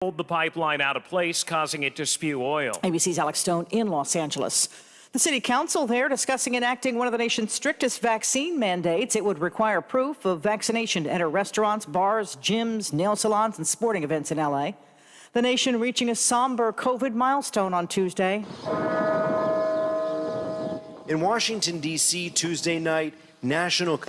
pulled the pipeline out of place, causing it to spew oil. ABC's Alex Stone in Los Angeles. The city council there discussing enacting one of the nation's strictest vaccine mandates. It would require proof of vaccination to enter restaurants, bars, gyms, nail salons, and sporting events in L.A. The nation reaching a somber COVID milestone on Tuesday. In Washington, D.C., Tuesday night, national...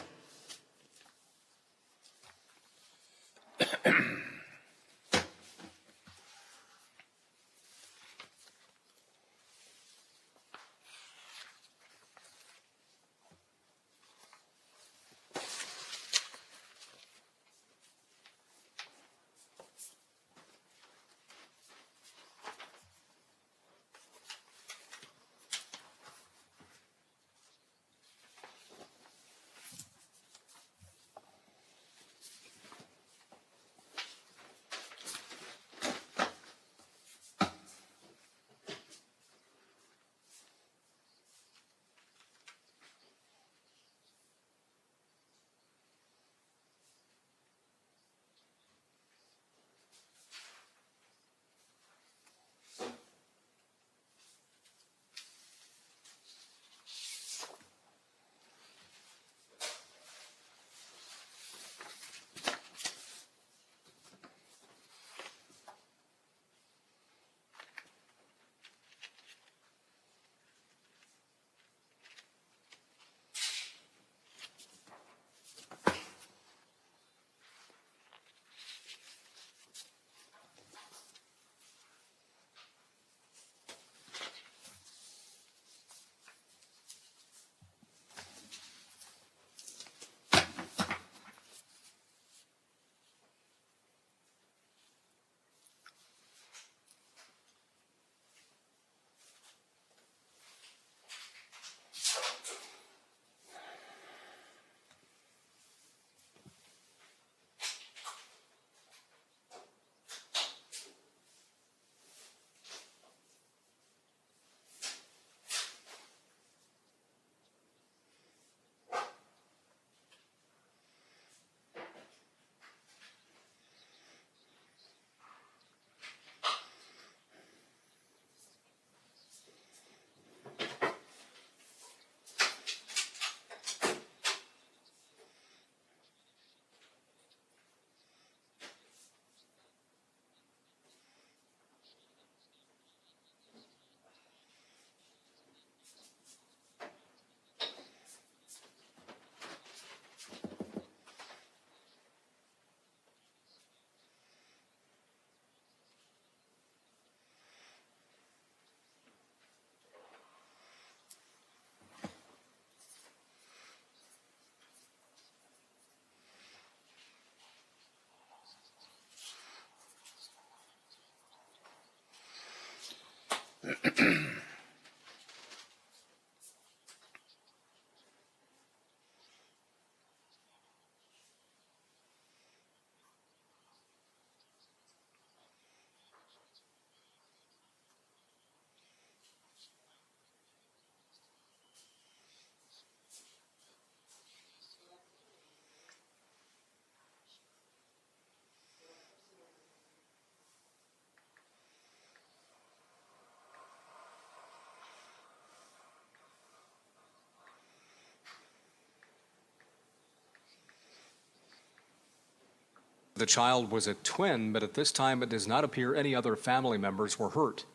The child was a twin, but at this time it does not appear any other family members were hurt.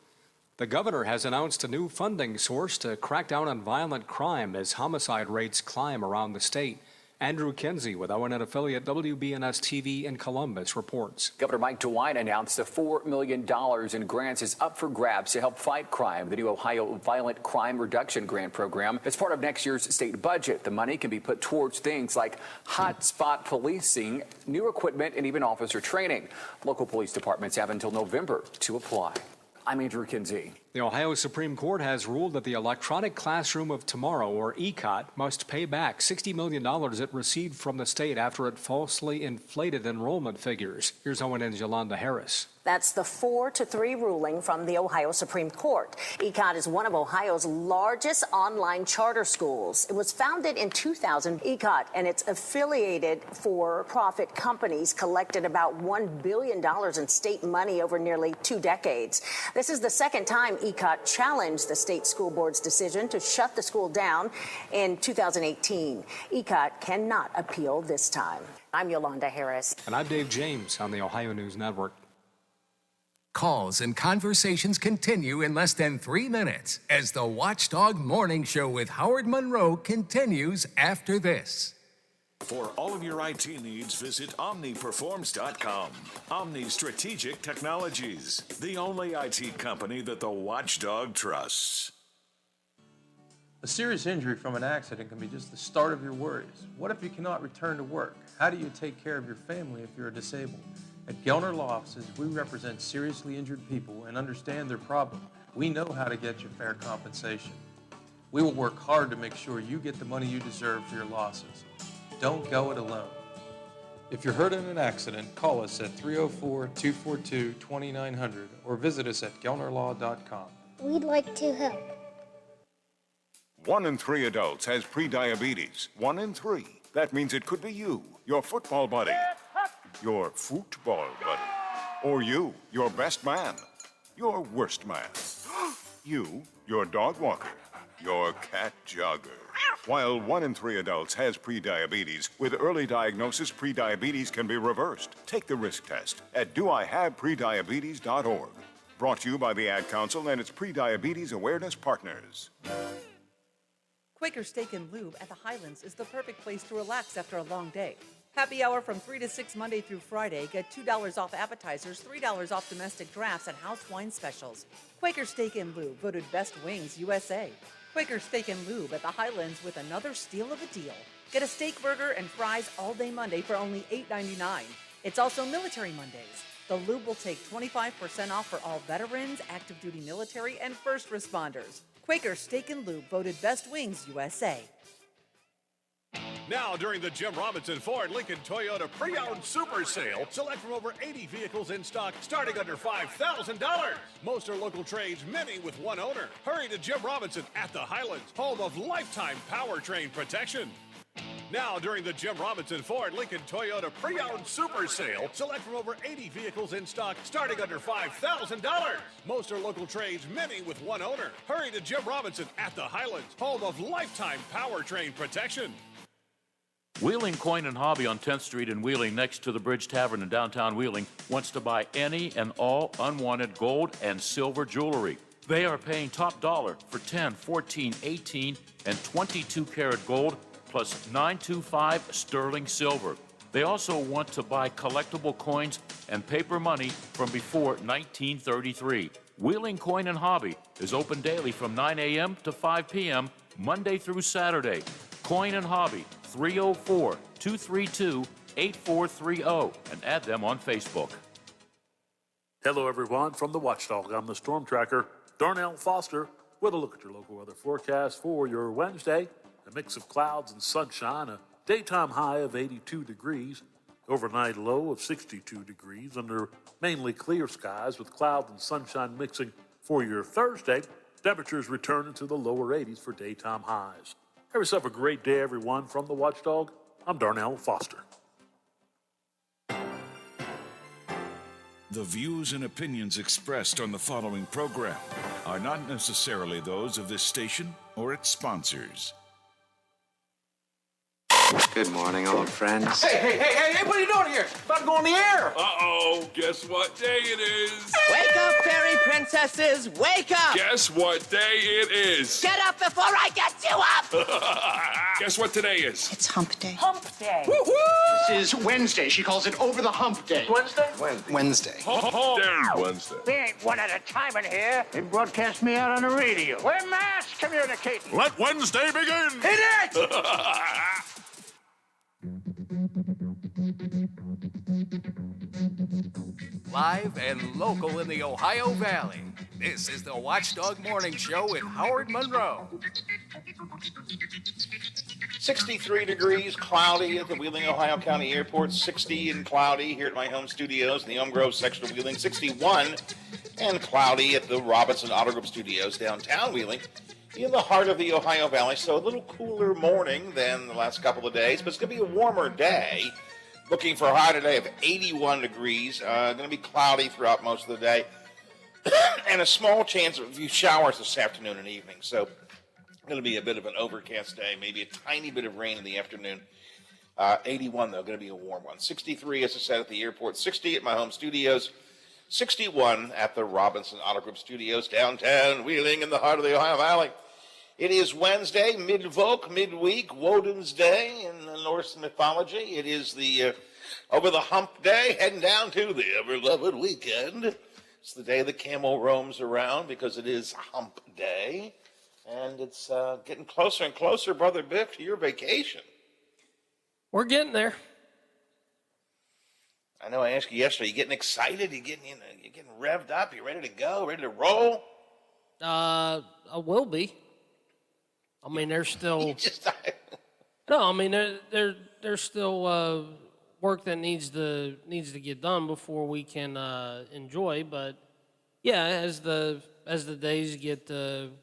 The governor has announced a new funding source to crack down on violent crime as homicide rates climb around the state. Andrew Kinsey with ONN affiliate WBNS TV in Columbus reports. Governor Mike DeWine announced the $4 million in grants is up for grabs to help fight crime. The new Ohio Violent Crime Reduction Grant Program is part of next year's state budget. The money can be put towards things like hotspot policing, new equipment, and even officer training. Local police departments have until November to apply. I'm Andrew Kinsey. The Ohio Supreme Court has ruled that the Electronic Classroom of Tomorrow, or ECOT, must pay back $60 million it received from the state after it falsely inflated enrollment figures. Here's ONN's Yolanda Harris. That's the 4-3 ruling from the Ohio Supreme Court. ECOT is one of Ohio's largest online charter schools. It was founded in 2000. ECOT and its affiliated for-profit companies collected about $1 billion in state money over nearly 2 decades. This is the second time ECOT challenged the state school board's decision to shut the school down in 2018. ECOT cannot appeal this time. I'm Yolanda Harris. And I'm Dave James on the Ohio News Network. Calls and conversations continue in less than 3 minutes as the Watchdog Morning Show with Howard Monroe continues after this. For all of your IT needs, visit OmniPerforms.com. Omni Strategic Technologies, the only IT company that the Watchdog trusts. A serious injury from an accident can be just the start of your worries. What if you cannot return to work? How do you take care of your family if you're disabled? At Gelner Law Offices, we represent seriously injured people and understand their problem. We know how to get you fair compensation. We will work hard to make sure you get the money you deserve for your losses. Don't go it alone. If you're hurt in an accident, call us at 304-242-2900 or visit us at gelnerlaw.com. We'd like to help. 1 in 3 adults has prediabetes. 1 in 3. That means it could be you, your football buddy, your football buddy, or you, your best man, your worst man, you, your dog walker, your cat jogger. While 1 in 3 adults has prediabetes, with early diagnosis, prediabetes can be reversed. Take the risk test at doihaveprediabetes.org. Brought to you by the Ad Council and its prediabetes awareness partners. Quaker Steak and Lube at the Highlands is the perfect place to relax after a long day. Happy hour from 3 to 6 Monday through Friday. Get $2 off appetizers, $3 off domestic drafts, and house wine specials. Quaker Steak and Lube, voted Best Wings USA. Quaker Steak and Lube at the Highlands with another steal of a deal. Get a steak burger and fries all day Monday for only $8.99. It's also Military Mondays. The Lube will take 25% off for all veterans, active duty military, and first responders. Quaker Steak and Lube, voted Best Wings USA. Now, during the Jim Robinson Ford Lincoln Toyota Pre-Owned Super Sale, select from over 80 vehicles in stock starting under $5,000. Most are local trades, many with one owner. Hurry to Jim Robinson at the Highlands, home of lifetime powertrain protection. Now, during the Jim Robinson Ford Lincoln Toyota Pre-Owned Super Sale, select from over 80 vehicles in stock starting under $5,000. Most are local trades, many with one owner. Hurry to Jim Robinson at the Highlands, home of lifetime powertrain protection. Wheeling Coin and Hobby on 10th Street in Wheeling, next to the Bridge Tavern in downtown Wheeling, wants to buy any and all unwanted gold and silver jewelry. They are paying top dollar for 10, 14, 18, and 22 karat gold, plus 925 sterling silver. They also want to buy collectible coins and paper money from before 1933. Wheeling Coin and Hobby is open daily from 9 a.m. to 5 p.m., Monday through Saturday. Coin and Hobby, 304-232-8430, and add them on Facebook. Hello, everyone. From the Watchdog, I'm the Storm Tracker, Darnell Foster, with a look at your local weather forecast for your Wednesday. A mix of clouds and sunshine, a daytime high of 82 degrees, overnight low of 62 degrees, under mainly clear skies with clouds and sunshine mixing for your Thursday. Temperatures returning to the lower 80s for daytime highs. Have yourself a great day, everyone. From the Watchdog, I'm Darnell Foster. The views and opinions expressed on the following program are not necessarily those of this station or its sponsors. Good morning, old friends. Hey, what are you doing here? About to go on the air. Uh-oh, guess what day it is? Wake up, fairy princesses, wake up. Guess what day it is? Get up before I get you up. Guess what today is? It's hump day. Hump day. Woo-hoo! This is Wednesday. She calls it over the hump day. Wednesday? Wednesday. Wednesday. We ain't one at a time in here. They broadcast me out on the radio. We're mass communicating. Let Wednesday begin. Hit it! live and local in the Ohio Valley. This is the Watchdog Morning Show with Howard Monroe. 63 degrees, cloudy at the Wheeling, Ohio County Airport. 60 and cloudy here at my home studios in the Elm Grove section of Wheeling. 61 and cloudy at the Robinson Auto Group Studios downtown Wheeling in the heart of the Ohio Valley. So a little cooler morning than the last couple of days, but it's going to be a warmer day. Looking for a high today of 81 degrees. Going to be cloudy throughout most of the day. And a small chance of a few showers this afternoon and evening. So going to be a bit of an overcast day, maybe a tiny bit of rain in the afternoon. 81, though, going to be a warm one. 63, as I said, at the airport. 60 at my home studios. 61 at the Robinson Auto Group Studios, downtown Wheeling in the heart of the Ohio Valley. It is Wednesday, midvoke, midweek, Woden's Day in the Norse mythology. It is the over the hump day, heading down to the ever-loved weekend. It's the day the camel roams around because it is hump day. And it's getting closer and closer, Brother Biff, to your vacation. We're getting there. I know I asked you yesterday, you getting excited? You getting revved up? You ready to go? Ready to roll? I will be. I mean, there's still no. I mean, there's still work that needs to get done before we can enjoy. But yeah, as the days get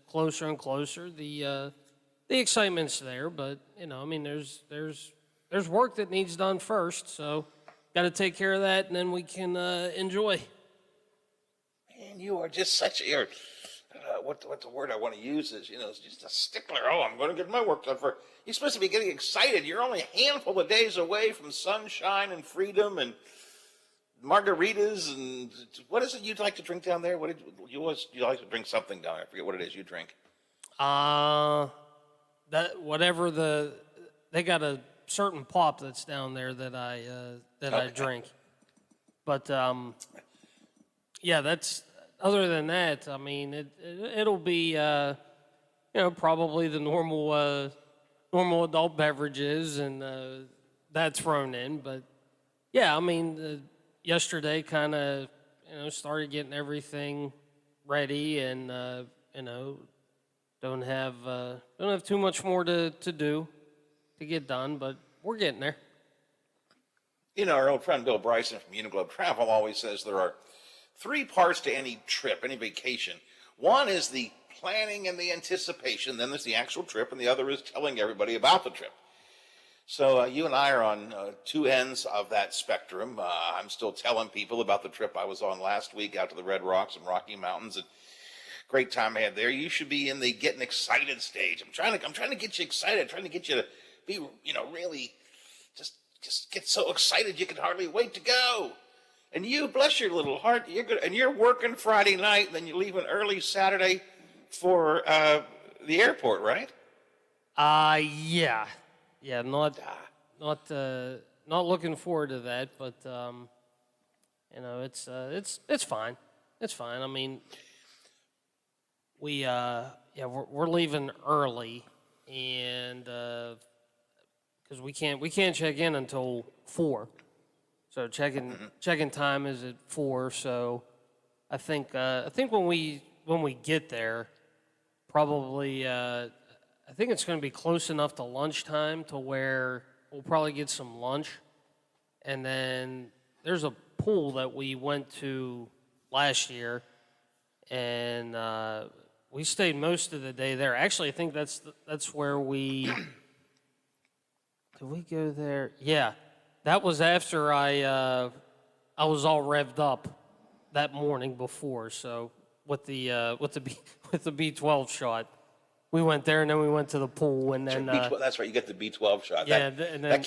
closer and closer, the excitement's there. But I mean, there's work that needs done first. So got to take care of that, and then we can enjoy. Man, you are just such a what the word I want to use is, it's just a stickler. Oh, I'm going to get my work done for. You're supposed to be getting excited. You're only a handful of days away from sunshine and freedom and margaritas and what is it you'd like to drink down there? What did you like to drink something down there? I forget what it is you drink. That whatever they got a certain pop that's down there that I drink. But yeah, that's. Other than that, I mean, it'll be, probably the normal adult beverages and that's thrown in. But yeah, I mean, yesterday kind of, started getting everything ready and, don't have too much more to do to get done, but we're getting there. Our old friend Bill Bryson from Uniglobe Travel always says there are 3 parts to any trip, any vacation. One is the planning and the anticipation. Then there's the actual trip, and the other is telling everybody about the trip. So you and I are on 2 ends of that spectrum. I'm still telling people about the trip I was on last week out to the Red Rocks and Rocky Mountains, and great time I had there. You should be in the getting excited stage. I'm trying to get you excited, trying to get you to be, really just get so excited you can hardly wait to go. And you, bless your little heart, you're good, and you're working Friday night, and then you're leaving early Saturday for the airport, right? Yeah, not looking forward to that, but it's fine. It's fine. I mean, we're leaving early, and because we can't check in until 4. So check-in time is at 4. So I think when we get there, probably I think it's going to be close enough to lunchtime to where we'll probably get some lunch, and then there's a pool that we went to last year, and we stayed most of the day there. Actually, I think that's where we did we go there? Yeah. That was after I was all revved up that morning before. So with the B12 shot, we went there and then we went to the pool and then that's right. You get the B12 shot. Yeah, that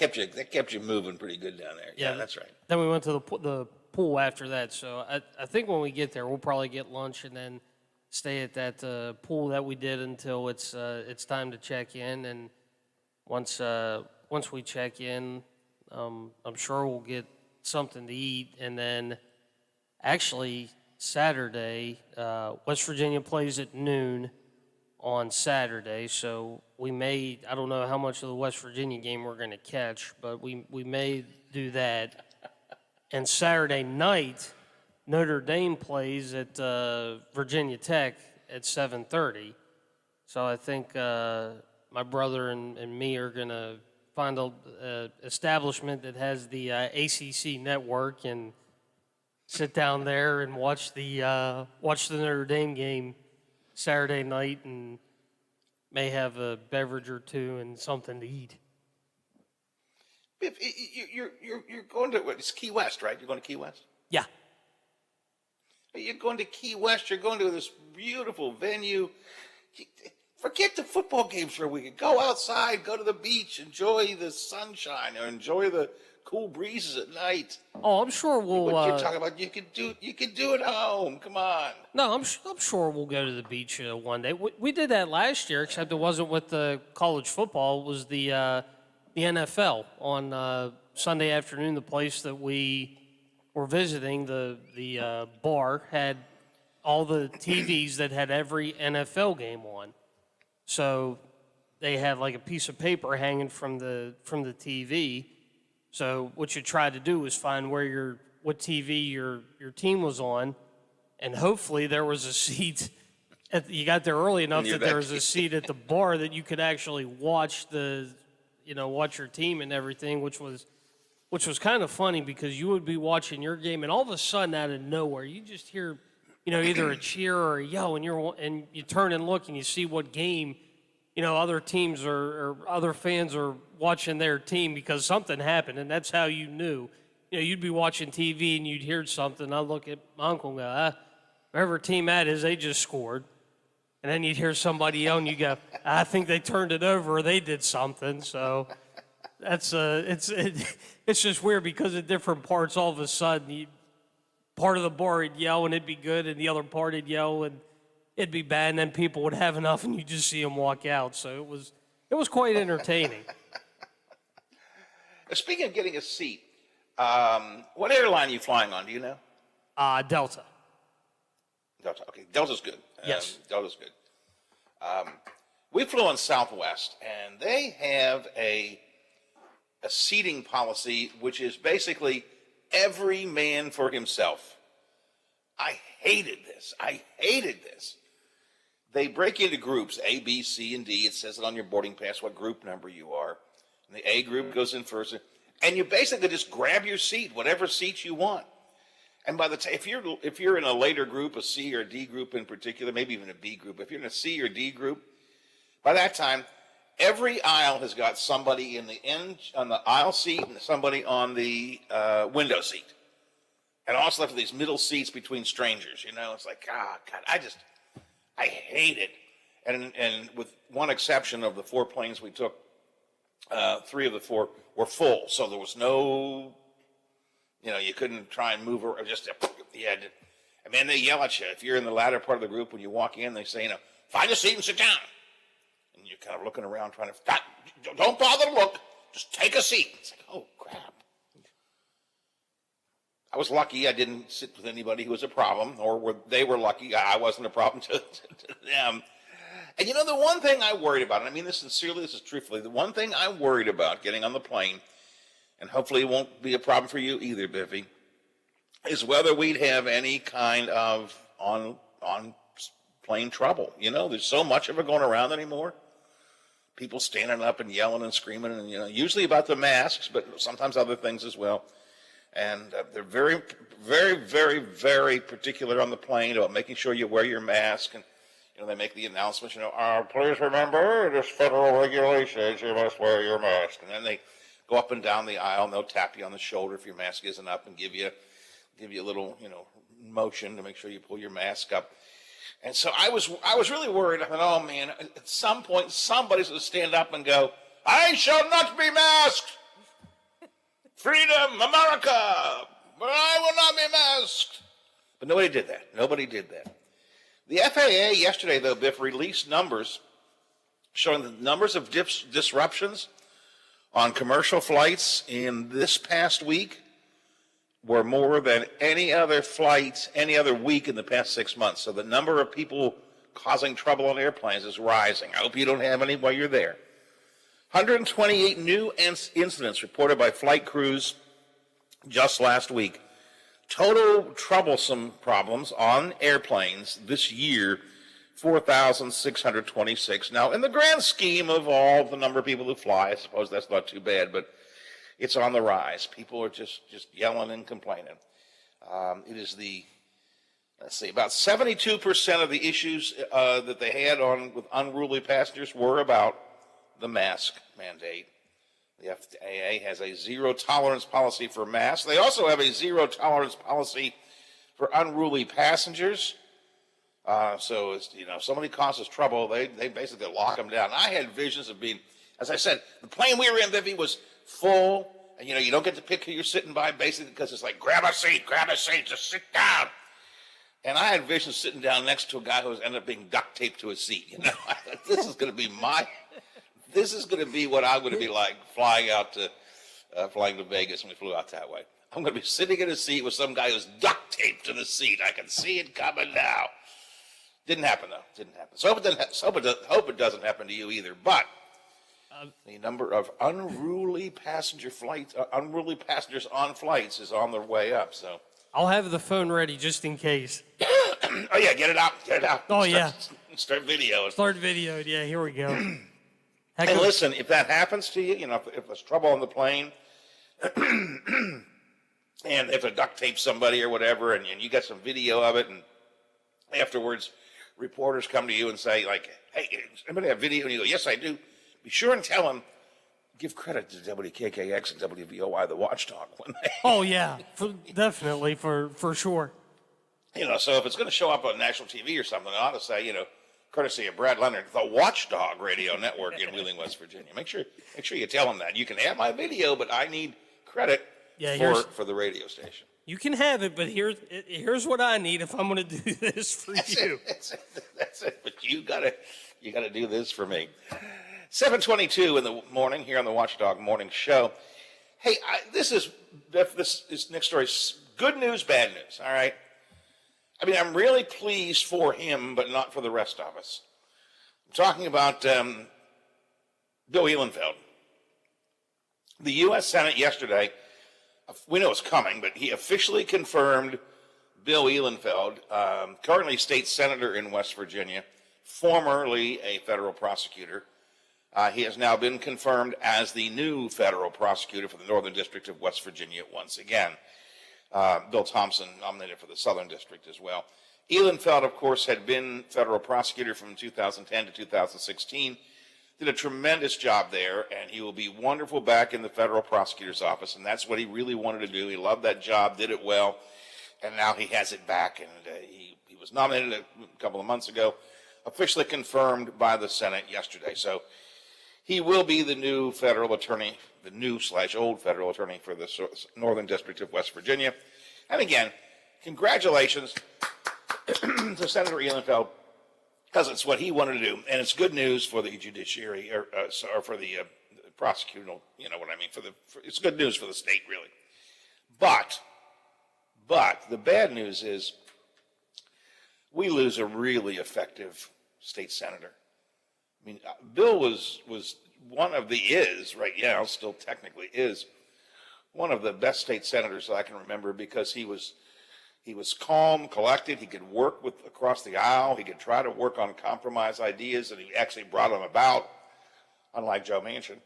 kept you moving pretty good down there. Yeah, that's right. Then we went to the pool after that. So I think when we get there, we'll probably get lunch and then stay at that pool that we did until it's time to check in. And once we check in. I'm sure we'll get something to eat. And then actually Saturday, West Virginia plays at noon on Saturday. So I don't know how much of the West Virginia game we're going to catch, but we may do that. And Saturday night, Notre Dame plays at Virginia Tech at 7:30. So I think my brother and me are going to find a establishment that has the ACC network and sit down there and watch the Notre Dame game Saturday night, and may have a beverage or two and something to eat. Biff, you're going to it's Key West, right? You're going to Key West. Yeah. You're going to Key West. You're going to this beautiful venue. Forget the football games for a weekend. Go outside. Go to the beach. Enjoy the sunshine or enjoy the cool breezes at night. Oh, I'm sure we'll. What you're talking about, you can do it at home. Come on. No, I'm sure we'll go to the beach one day. We did that last year, except it wasn't with the college football. It was the NFL on Sunday afternoon. The place that we were visiting, the bar, had all the TVs that had every NFL game on. So they had like a piece of paper hanging from the TV. So what you tried to do was find what TV your team was on, and hopefully there was a seat. You got there early enough that there was a seat at the bar that you could actually watch watch your team and everything, which was kind of funny because you would be watching your game, and all of a sudden out of nowhere you just hear either a cheer or a yell, and you turn and look and you see what game other teams or other fans are watching their team because something happened, and that's how you knew. You'd be watching TV and you'd hear something. I'd look at my uncle and go, wherever team that is, they just scored. And then you'd hear somebody yell and you go, I think they turned it over or they did something. So that's it's just weird because at different parts, all of a sudden, part of the bar would yell and it'd be good, and the other part would yell and it'd be bad, and then people would have enough and you just see them walk out. So it was quite entertaining. Speaking of getting a seat, what airline are you flying on? Do you know? Delta. Delta. Okay, Delta's good. Yes. Delta's good. We flew on Southwest, and they have a seating policy which is basically every man for himself. I hated this. They break into groups, A, B, C, and D. It says it on your boarding pass what group number you are. And the A group goes in first. And you basically just grab your seat, whatever seat you want. And by the time, if you're in a later group, a C or a D group in particular, maybe even a B group, if you're in a C or D group, by that time, every aisle has got somebody on the aisle seat and somebody on the window seat. And also left these middle seats between strangers. It's like, God, I hate it. And with one exception of the 4 planes we took, 3 of the 4 were full. So there was no, you couldn't try and move or just, and then they yell at you. If you're in the latter part of the group, when you walk in, they say, find a seat and sit down. And you're kind of looking around trying to, don't bother to look, just take a seat. It's like, oh, crap. I was lucky I didn't sit with anybody who was a problem, or they were lucky I wasn't a problem to them. And the one thing I worried about, and I mean this sincerely, this is truthfully, the one thing I worried about getting on the plane, and hopefully it won't be a problem for you either, Biffy, is whether we'd have any kind of on plane trouble. There's so much of it going around anymore. People standing up and yelling and screaming, and usually about the masks, but sometimes other things as well. And they're very, very, very, very particular on the plane about making sure you wear your mask. And, they make the announcements, please remember, it is federal regulations, you must wear your mask. And then they go up and down the aisle, and they'll tap you on the shoulder if your mask isn't up and give you a little, motion to make sure you pull your mask up. And so I was really worried. I thought, oh, man, at some point, somebody's going to stand up and go, I shall not be masked. Freedom, America, but I will not be masked. But nobody did that. The FAA yesterday, though, Biff, released numbers showing the numbers of disruptions on commercial flights in this past week were more than any other flight, any other week in the past 6 months. So the number of people causing trouble on airplanes is rising. I hope you don't have any while you're there. 128 new incidents reported by flight crews just last week. Total troublesome problems on airplanes this year, 4,626. Now, in the grand scheme of all the number of people who fly, I suppose that's not too bad, but it's on the rise. People are just yelling and complaining. It is about 72% of the issues that they had with unruly passengers were about the mask mandate. The FAA has a zero tolerance policy for masks. They also have a zero tolerance policy for unruly passengers. So, if somebody causes trouble, they basically lock them down. I had visions of being, as I said, the plane we were in, Vivi, was full. And, you don't get to pick who you're sitting by, basically, because it's like, grab a seat, just sit down. And I had visions sitting down next to a guy who ended up being duct taped to his seat. This is going to be this is going to be what I'm going to be like flying to Vegas when we flew out that way. I'm going to be sitting in a seat with some guy who's duct taped to the seat. I can see it coming now. Didn't happen, though. Didn't happen. So hope it doesn't happen to you either. But the number of unruly passengers on flights is on their way up. So I'll have the phone ready just in case. Oh, yeah, get it out. Oh, yeah. Start video. Start video. Yeah, here we go. And listen, if that happens to you, if there's trouble on the plane, and if a duct tape somebody or whatever, and you got some video of it, and afterwards reporters come to you and say, like, hey, anybody have video? And you go, yes, I do. Be sure and tell them, give credit to WKKX and WVOI, the watchdog. Oh, yeah, definitely, for sure. So if it's going to show up on national TV or something, I ought to say, courtesy of Brad Leonard, the Watchdog Radio Network in Wheeling, West Virginia. Make sure you tell them that. You can have my video, but I need credit for the radio station. You can have it, but here's what I need if I'm going to do this for you. That's it. But you gotta do this for me. 7:22 in the morning here on the Watchdog Morning Show. Hey, this is next story. Good news, bad news. All right. I mean, I'm really pleased for him, but not for the rest of us. I'm talking about Bill Ehlenfeld. The U.S. Senate yesterday, we know it's coming, but he officially confirmed Bill Ehlenfeld, currently state senator in West Virginia, formerly a federal prosecutor. He has now been confirmed as the new federal prosecutor for the Northern District of West Virginia once again. Bill Thompson nominated for the Southern District as well. Ehlenfeld, of course, had been federal prosecutor from 2010 to 2016, did a tremendous job there, and he will be wonderful back in the federal prosecutor's office, and that's what he really wanted to do. He loved that job, did it well, and now he has it back, and he was nominated a couple of months ago, officially confirmed by the Senate yesterday. So he will be the new federal attorney, the new/old federal attorney for the Northern District of West Virginia. And again, congratulations to Senator Ehlenfeld, because it's what he wanted to do, and it's good news for the judiciary, or for the prosecutorial, you know what I mean. It's good news for the state, really. But the bad news is we lose a really effective state senator. I mean, Bill was one of right now, still technically is, one of the best state senators I can remember, because he was calm, collected. He could work across the aisle. He could try to work on compromise ideas, and he actually brought them about, unlike Joe Manchin.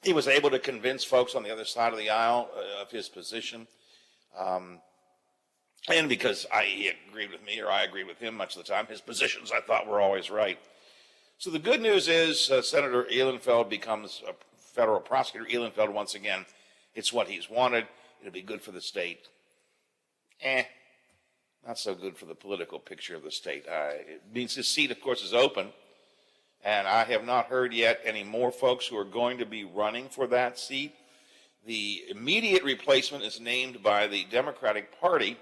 He was able to convince folks on the other side of the aisle of his position. And because he agreed with me, or I agreed with him much of the time, his positions I thought were always right. So the good news is Senator Ehlenfeld becomes a federal prosecutor. Ehlenfeld, once again, it's what he's wanted. It'll be good for the state. Not so good for the political picture of the state. It means his seat, of course, is open. And I have not heard yet any more folks who are going to be running for that seat. The immediate replacement is named by the Democratic Party.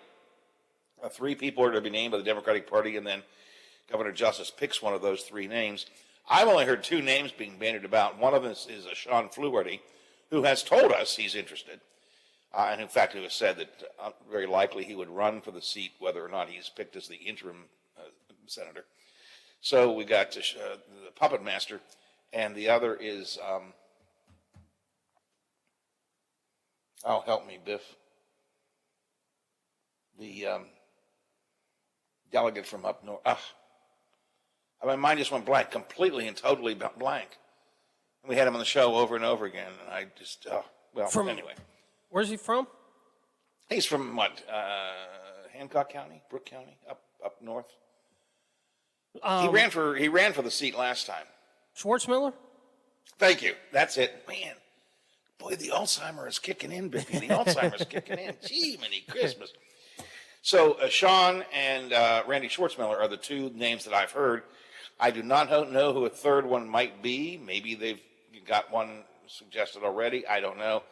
3 people are to be named by the Democratic Party, and then Governor Justice picks one of those 3 names. I've only heard 2 names being bandied about. One of them is Sean Fluharty, who has told us he's interested. And in fact, who has said that very likely he would run for the seat, whether or not he's picked as the interim senator. So we got the puppet master, and the other is, help me, Biff. delegate from up north. My mind just went blank, completely and totally blank. And we had him on the show over and over again, and I just, anyway. Where's he from? He's from what? Hancock County, Brooke County, up north. He ran for the seat last time. Schwartzmiller? Thank you. That's it. Man, boy, the Alzheimer is kicking in, Bippy. The Alzheimer's kicking in. Gee, many Christmas. So Sean and Randy Schwartzmiller are the two names that I've heard. I do not know who a third one might be. Maybe they've got one suggested already. I don't know.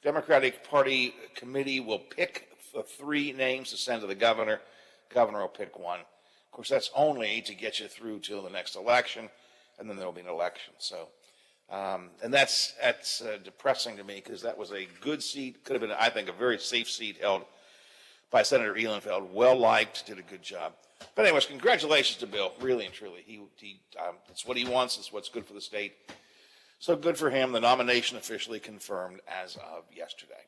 Democratic Party committee will pick the three names to send to the governor. Governor will pick one. Of course, that's only to get you through till the next election, and then there'll be an election. So, and that's depressing to me because that was a good seat. Could have been, I think, a very safe seat held by Senator Ehlenfeld. Well liked, did a good job. But anyways, congratulations to Bill, really and truly. It's what he wants. It's what's good for the state. So good for him. The nomination officially confirmed as of yesterday.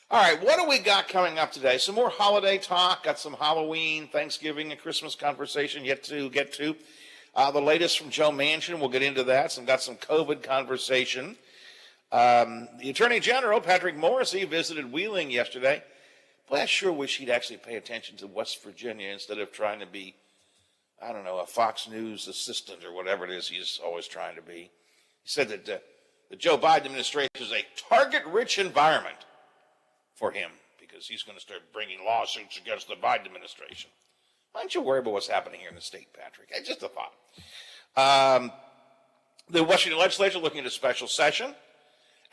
All right, what do we got coming up today? Some more holiday talk. Got some Halloween, Thanksgiving, and Christmas conversation yet to get to. The latest from Joe Manchin. We'll get into that. Got some COVID conversation. The Attorney General, Patrick Morrisey, visited Wheeling yesterday. Boy, I sure wish he'd actually pay attention to West Virginia instead of trying to be, I don't know, a Fox News assistant or whatever it is he's always trying to be. He said that the Joe Biden administration is a target-rich environment for him because he's going to start bringing lawsuits against the Biden administration. Why don't you worry about what's happening here in the state, Patrick? It's just a thought. The Washington legislature looking at a special session.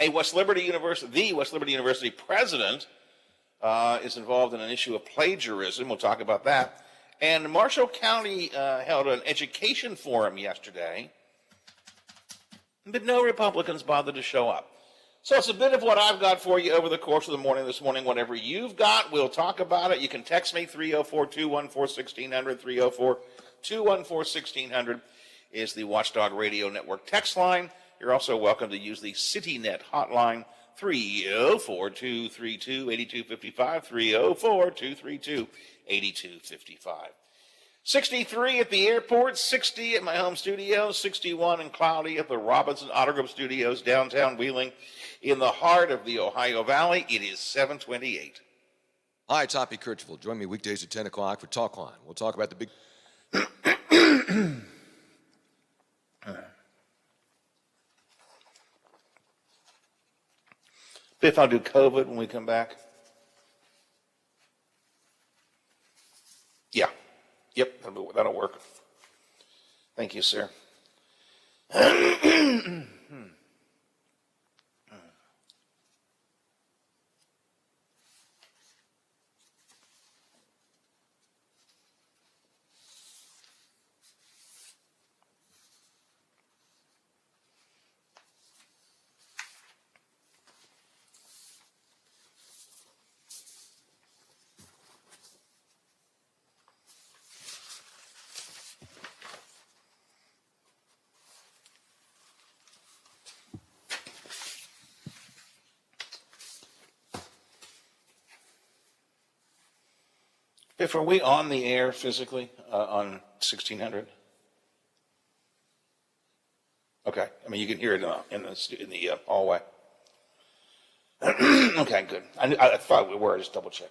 The West Liberty University president is involved in an issue of plagiarism. We'll talk about that. And Marshall County held an education forum yesterday, but no Republicans bothered to show up. So it's a bit of what I've got for you over the course of the morning this morning. Whatever you've got, we'll talk about it. You can text me, 304-214-1600, 304-214-1600 is the Watchdog Radio Network text line. You're also welcome to use the CityNet hotline, 304-232-8255, 304-232-8255. 63 at the airport, 60 at my home studio, 61 and cloudy at the Robinson Auto Group Studios, downtown Wheeling, in the heart of the Ohio Valley. It is 7:28. Hi, it's Hoppy Kirchville. Join me weekdays at 10 o'clock for Talkline. We'll talk about the big... Biff, I'll do COVID when we come back. Yeah. Yep, that'll work. Thank you, sir. Biff, are we on the air physically on 1600? Okay. I mean, you can hear it in the hallway. Okay, good. I thought we were. Just double check.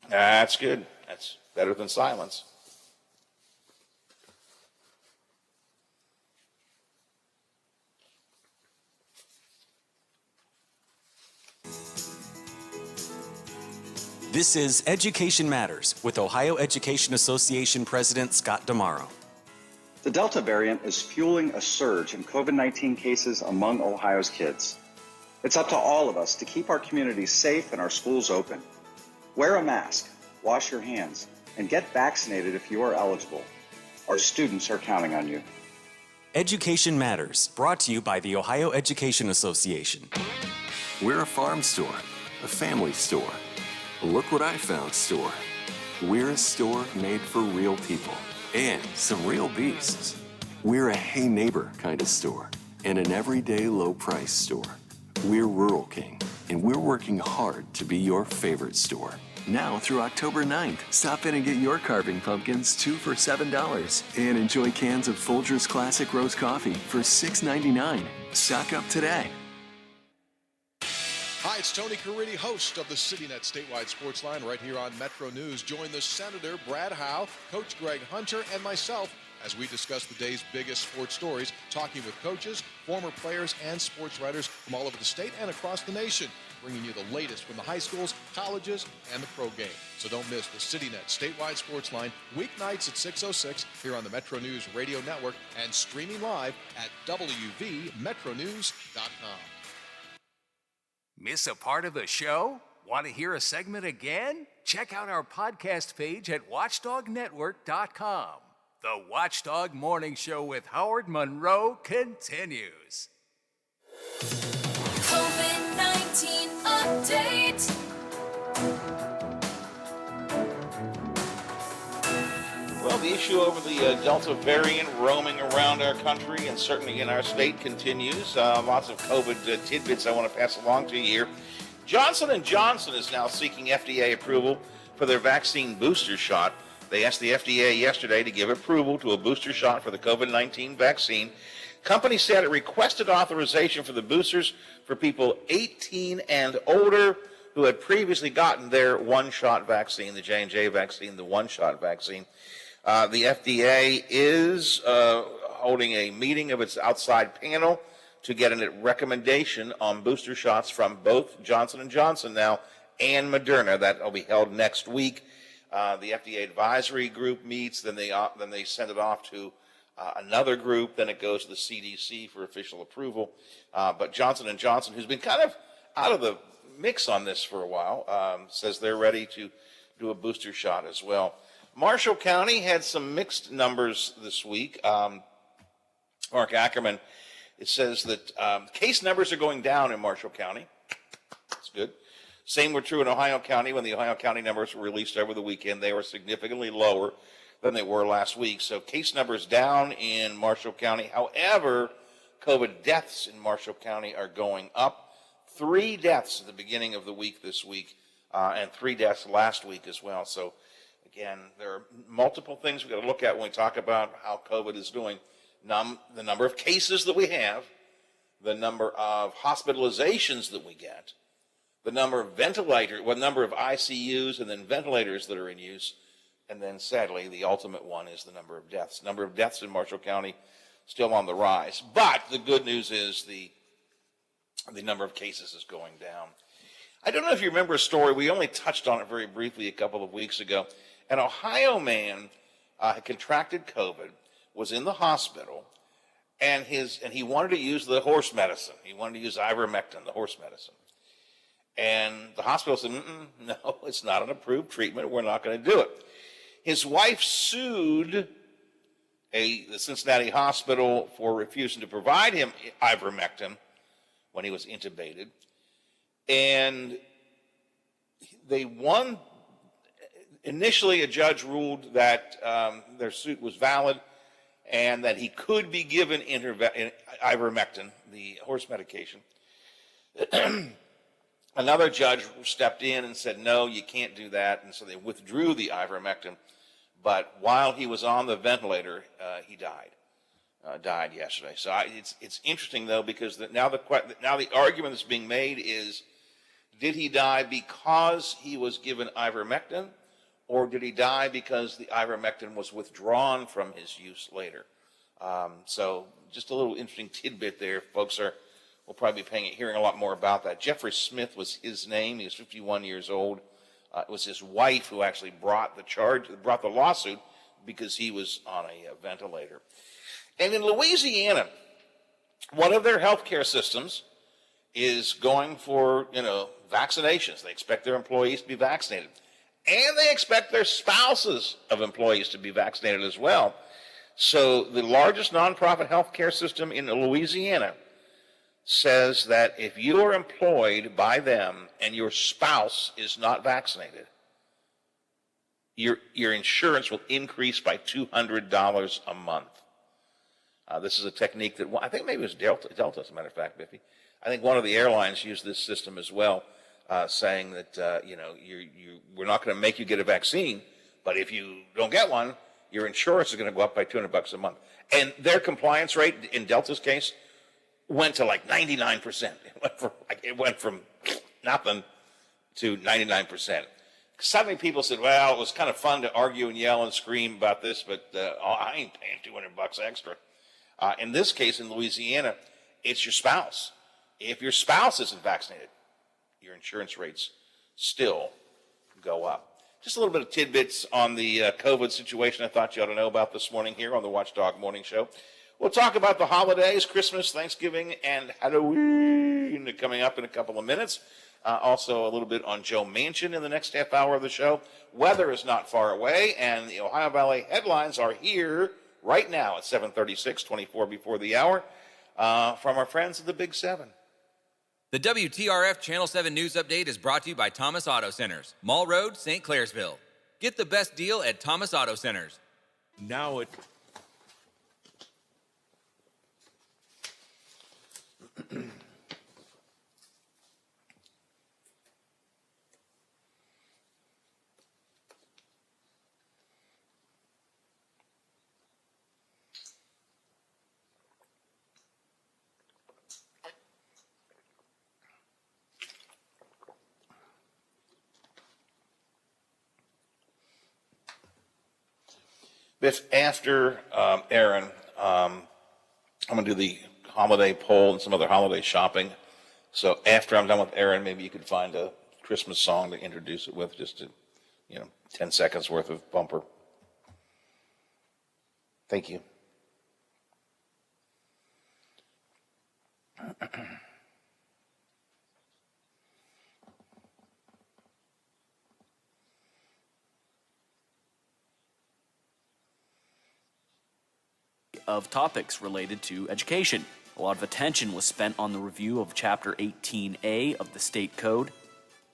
That's good. That's better than silence. This is Education Matters with Ohio Education Association President Scott Damaro. The Delta variant is fueling a surge in COVID-19 cases among Ohio's kids. It's up to all of us to keep our communities safe and our schools open. Wear a mask, wash your hands, and get vaccinated if you are eligible. Our students are counting on you. Education Matters, brought to you by the Ohio Education Association. We're a farm store, a family store. Look what I found store. We're a store made for real people and some real beasts. We're a hey neighbor kind of store and an everyday low price store. We're Rural King, and we're working hard to be your favorite store. Now through October 9th, stop in and get your carving pumpkins 2 for $7 and enjoy cans of Folgers Classic Roast Coffee for $6.99. Stock up today. Hi, it's Tony Caridi, host of the CityNet Statewide Sports Line right here on Metro News. Join the Senator, Brad Howe, Coach Greg Hunter, and myself as we discuss the day's biggest sports stories, talking with coaches, former players, and sports writers from all over the state and across the nation, bringing you the latest from the high schools, colleges, and the pro game. So don't miss the CityNet Statewide Sports Line weeknights at 6:06 here on the Metro News Radio Network and streaming live at WVMetronews.com. Miss a part of the show? Want to hear a segment again? Check out our podcast page at watchdognetwork.com. The Watchdog Morning Show with Howard Monroe continues. COVID-19 update. Well, the issue over the Delta variant roaming around our country and certainly in our state continues. Lots of COVID tidbits I want to pass along to you here. Johnson & Johnson is now seeking FDA approval for their vaccine booster shot. They asked the FDA yesterday to give approval to a booster shot for the COVID-19 vaccine. Company said it requested authorization for the boosters for people 18 and older who had previously gotten their one-shot vaccine, the J&J vaccine, the one-shot vaccine. The FDA is holding a meeting of its outside panel to get a recommendation on booster shots from both Johnson & Johnson now and Moderna. That will be held next week. The FDA advisory group meets, then they send it off to another group, then it goes to the CDC for official approval. But Johnson & Johnson, who's been kind of out of the mix on this for a while, says they're ready to do a booster shot as well. Marshall County had some mixed numbers this week. Mark Ackerman, it says that case numbers are going down in Marshall County. That's good. Same were true in Ohio County. When the Ohio County numbers were released over the weekend, they were significantly lower than they were last week. So case numbers down in Marshall County. However, COVID deaths in Marshall County are going up. 3 deaths at the beginning of the week this week, and 3 deaths last week as well. So again, there are multiple things we've got to look at when we talk about how COVID is doing. The number of cases that we have, the number of hospitalizations that we get, the number of number of ICUs and then ventilators that are in use, and then sadly, the ultimate one is the number of deaths. Number of deaths in Marshall County still on the rise. But the good news is the number of cases is going down. I don't know if you remember a story. We only touched on it very briefly a couple of weeks ago. An Ohio man had contracted COVID, was in the hospital, and he wanted to use the horse medicine. He wanted to use ivermectin, the horse medicine. And the hospital said, no, it's not an approved treatment. We're not going to do it. His wife sued the Cincinnati hospital for refusing to provide him ivermectin when he was intubated. And they won. Initially, a judge ruled that their suit was valid and that he could be given ivermectin, the horse medication. Another judge stepped in and said, no, you can't do that. And so they withdrew the ivermectin. But while he was on the ventilator, he died yesterday. So it's interesting, though, because now the argument that's being made is, did he die because he was given ivermectin, or did he die because the ivermectin was withdrawn from his use later? So just a little interesting tidbit there. Folks will probably be hearing a lot more about that. Jeffrey Smith was his name. He was 51 years old. It was his wife who actually brought the lawsuit because he was on a ventilator. And in Louisiana, one of their healthcare systems is going for, vaccinations. They expect their employees to be vaccinated. And they expect their spouses of employees to be vaccinated as well. So the largest nonprofit healthcare system in Louisiana says that if you are employed by them and your spouse is not vaccinated, your insurance will increase by $200 a month. This is a technique that I think maybe it was Delta, as a matter of fact, Biffy. I think one of the airlines used this system as well, saying that we're not going to make you get a vaccine, but if you don't get one, your insurance is going to go up by $200 a month. And their compliance rate in Delta's case went to like 99%. It went from nothing to 99%. Suddenly people said, well, it was kind of fun to argue and yell and scream about this, but I ain't paying $200 extra. In this case, in Louisiana, it's your spouse. If your spouse isn't vaccinated, your insurance rates still go up. Just a little bit of tidbits on the COVID situation I thought you ought to know about this morning here on the Watchdog Morning Show. We'll talk about the holidays, Christmas, Thanksgiving, and Halloween coming up in a couple of minutes. Also a little bit on Joe Manchin in the next half hour of the show. Weather is not far away, and the Ohio Valley headlines are here right now at 7:36, 24 before the hour, from our friends at the Big 7. The WTRF Channel 7 News Update is brought to you by Thomas Auto Centers, Mall Road, St. Clairsville. Get the best deal at Thomas Auto Centers. Now it... Biff, after Aaron, I'm going to do the holiday poll and some other holiday shopping. So after I'm done with Aaron, maybe you could find a Christmas song to introduce it with, just to, 10 seconds worth of bumper. Thank you. Of topics related to education. A lot of attention was spent on the review of Chapter 18A of the state code.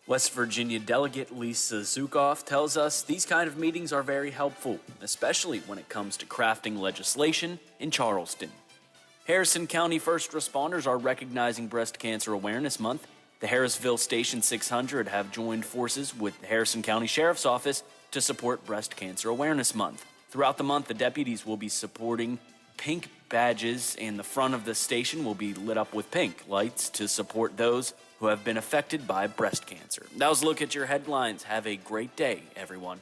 West Virginia Delegate Lisa Zukoff tells us these kind of meetings are very helpful, especially when it comes to crafting legislation in Charleston. Harrison County first responders are recognizing Breast Cancer Awareness Month. The Harrisville Station 600 have joined forces with the Harrison County Sheriff's Office to support Breast Cancer Awareness Month. Throughout the month, the deputies will be supporting pink badges, and the front of the station will be lit up with pink lights to support those who have been affected by breast cancer. That was a look at your headlines. Have a great day, everyone.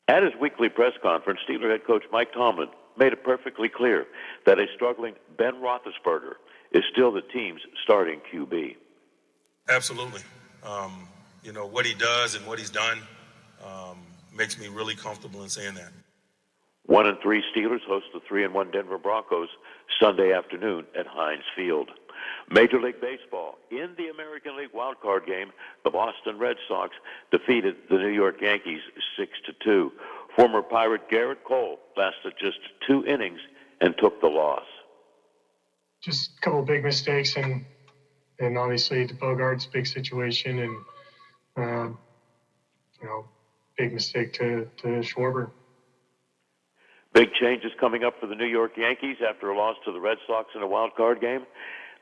At his weekly press conference, Steeler head coach Mike Tomlin made it perfectly clear that a struggling Ben Roethlisberger is still the team's starting QB. Absolutely. What he does and what he's done makes me really comfortable in saying that. 1-3 Steelers host the 3-1 Denver Broncos Sunday afternoon at Heinz Field. Major League Baseball. In the American League wildcard game, the Boston Red Sox defeated the New York Yankees 6-2. Former Pirate Garrett Cole lasted just 2 innings and took the loss. Just a couple of big mistakes, and obviously the Bogart's big situation, and big mistake to Schwarber. Big changes coming up for the New York Yankees after a loss to the Red Sox in a wild card game.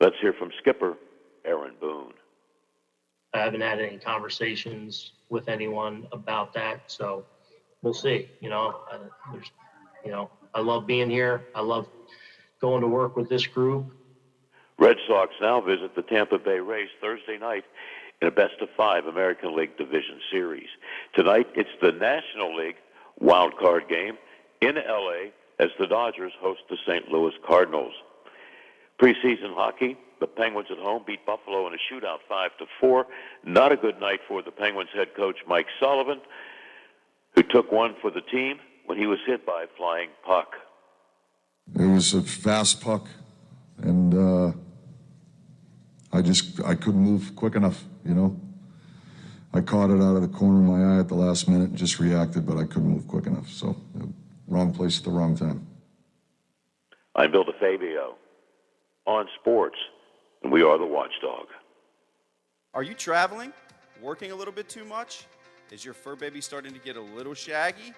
Let's hear from skipper Aaron Boone. I haven't had any conversations with anyone about that, so we'll see. I love being here. I love going to work with this group. Red Sox now visit the Tampa Bay Rays Thursday night in a best-of-5 American League Division Series. Tonight, it's the National League wild card game in L.A. as the Dodgers host the St. Louis Cardinals. Preseason hockey, the Penguins at home beat Buffalo in a shootout 5-4. Not a good night for the Penguins head coach Mike Sullivan, who took one for the team when he was hit by a flying puck. It was a fast puck, and I couldn't move quick enough, I caught it out of the corner of my eye at the last minute and just reacted, but I couldn't move quick enough. So, wrong place at the wrong time. I'm Bill DeFabio on sports, and we are the Watchdog. Are you traveling? Working a little bit too much? Is your fur baby starting to get a little shaggy?